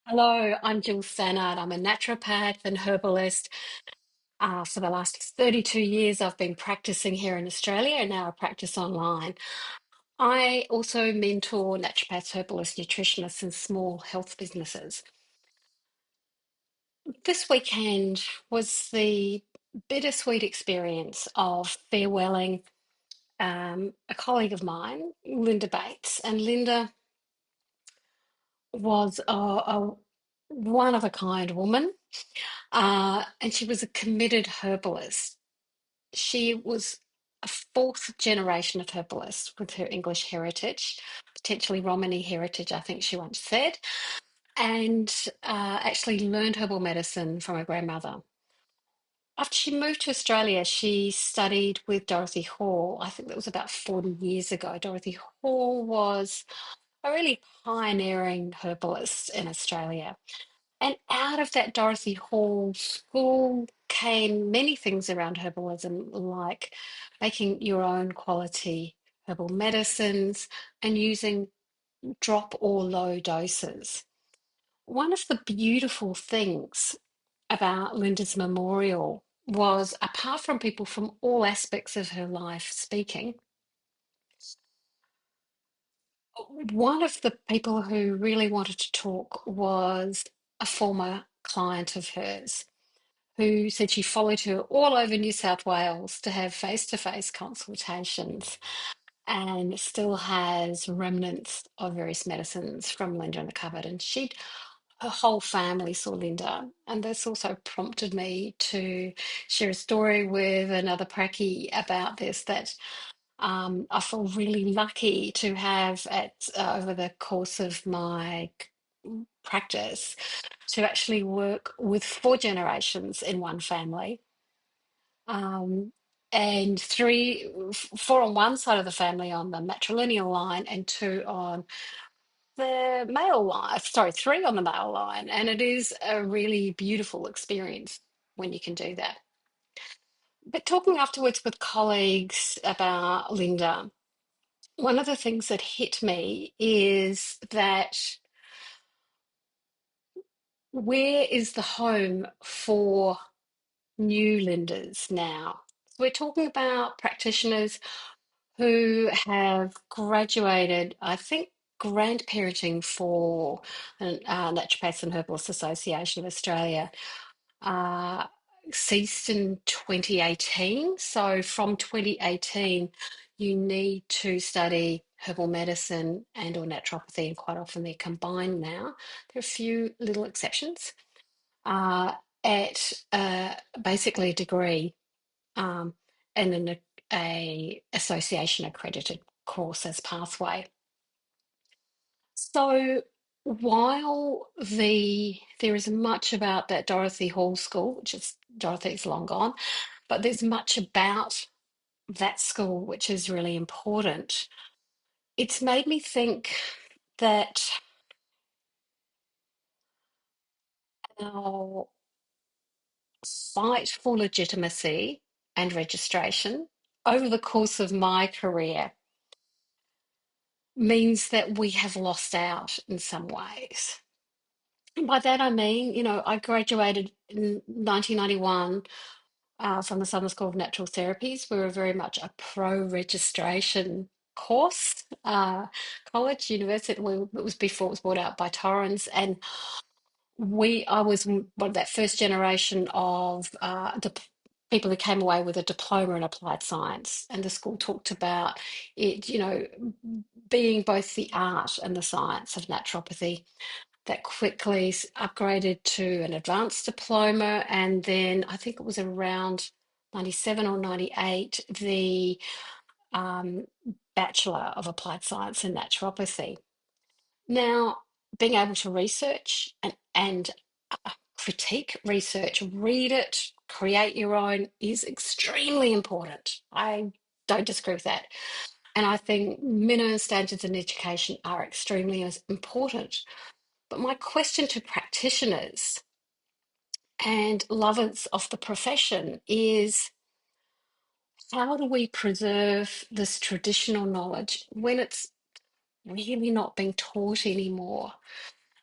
Hello, I'm Jill Stannard. I'm a naturopath and herbalist. For the last 32 years, I've been practicing here in Australia and now I practice online. I also mentor naturopaths, herbalists, nutritionists, and small health businesses. This weekend was the bittersweet experience of farewelling a colleague of mine, Linda Bates. And Linda was a one of a kind woman. And she was a committed herbalist. She was a fourth generation of herbalist with her English heritage, potentially Romany heritage, I think she once said, and actually learned herbal medicine from her grandmother. After she moved to Australia, she studied with Dorothy Hall. I think that was about 40 years ago. Dorothy Hall was a really pioneering herbalist in Australia. And out of that Dorothy Hall school came many things around herbalism, like making your own quality herbal medicines and using drop or low doses. One of the beautiful things about Linda's memorial was, apart from people from all aspects of her life speaking, one of the people who really wanted to talk was a former client of hers who said she followed her all over New South Wales to have face to face consultations and still has remnants of various medicines from Linda in the cupboard. And her whole family saw Linda. And this also prompted me to share a story with another pracky about this that I feel really lucky to have over the course of my practice to actually work with four generations in one family, um, and four on one side of the family on the matrilineal line, and two on the male line. Sorry, three on the male line, and it is a really beautiful experience when you can do that. But talking afterwards with colleagues about Linda, one of the things that hit me is that where is the home for new Lindas now? We're talking about practitioners who have graduated, I think, grandparenting for Naturopaths and Herbalists Association of Australia uh, ceased in 2018. So from 2018, you need to study herbal medicine and or naturopathy, and quite often they're combined now. There are a few little exceptions uh, at basically a degree um, and a association accredited course as pathway. So while there is much about that Dorothy Hall School, which is Dorothy's long gone, but there's much about that school which is really important. It's made me think that our fight for legitimacy and registration over the course of my career means that we have lost out in some ways. And by that I mean, I graduated in 1991 from the Southern School of Natural Therapies. We were very much a pro-registration course, college, university. It was before it was bought out by Torrens, and I was one of that first generation of people who came away with a diploma in applied science. And the school talked about it, being both the art and the science of naturopathy. That quickly upgraded to an advanced diploma, and then I think it was around 97 or 98, the um, Bachelor of Applied Science in Naturopathy. Now, being able to research and critique research, read it, create your own is extremely important. I don't disagree with that. And I think minimum standards in education are extremely important. But my question to practitioners and lovers of the profession is, how do we preserve this traditional knowledge when it's really not being taught anymore?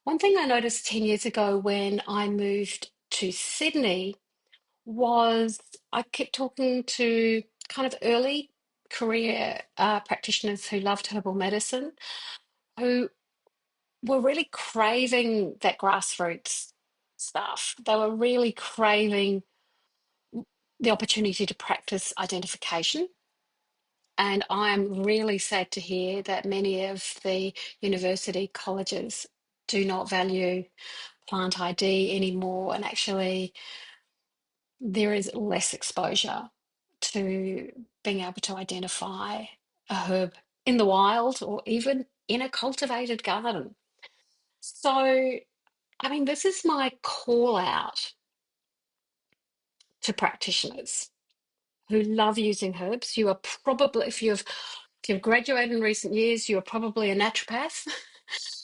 One thing I noticed 10 years ago when I moved to Sydney was I kept talking to kind of early career practitioners who loved herbal medicine, who were really craving that grassroots stuff. They were really craving the opportunity to practice identification. And I'm really sad to hear that many of the university colleges do not value plant ID anymore. And actually, there is less exposure to being able to identify a herb in the wild or even in a cultivated garden. So, I mean, this is my call out to practitioners who love using herbs. You are probably, if you've graduated in recent years, you are probably a naturopath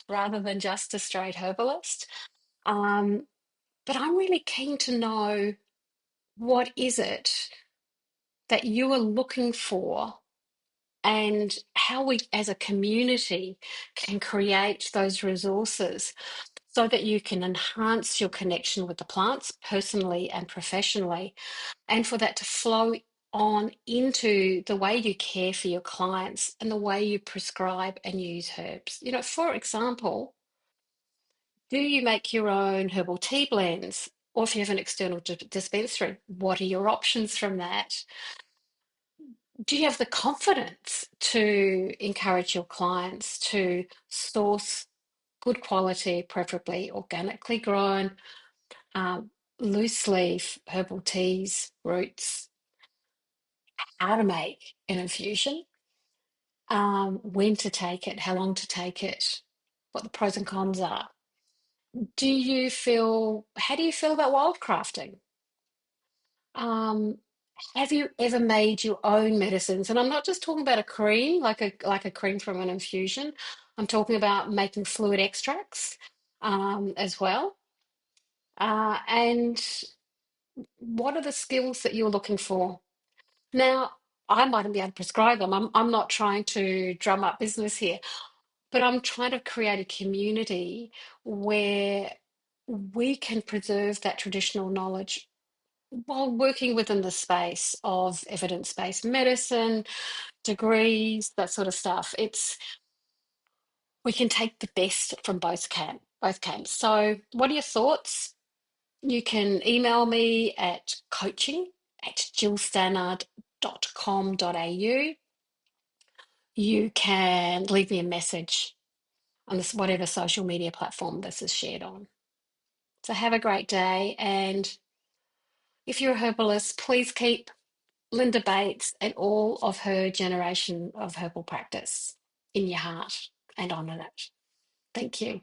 rather than just a straight herbalist. Um, but I'm really keen to know, what is it that you are looking for, and how we as a community can create those resources so that you can enhance your connection with the plants personally and professionally, and for that to flow on into the way you care for your clients and the way you prescribe and use herbs. For example, do you make your own herbal tea blends? Or if you have an external dispensary, what are your options from that? Do you have the confidence to encourage your clients to source good quality, preferably organically grown, um, loose leaf herbal teas, roots, how to make an infusion, when to take it, how long to take it, what the pros and cons are? How do you feel about wildcrafting? Um, have you ever made your own medicines? And I'm not just talking about a cream, like a cream from an infusion. I'm talking about making fluid extracts as well. And what are the skills that you're looking for? Now, I mightn't be able to prescribe them. I'm not trying to drum up business here, but I'm trying to create a community where we can preserve that traditional knowledge while working within the space of evidence-based medicine, degrees, that sort of stuff. We can take the best from both camps. So, what are your thoughts? You can email me at coaching@jillstannard.com.au. You can leave me a message on this whatever social media platform this is shared on. So have a great day, and if you're a herbalist, please keep Linda Bates and all of her generation of herbal practice in your heart and honour it. Thank you.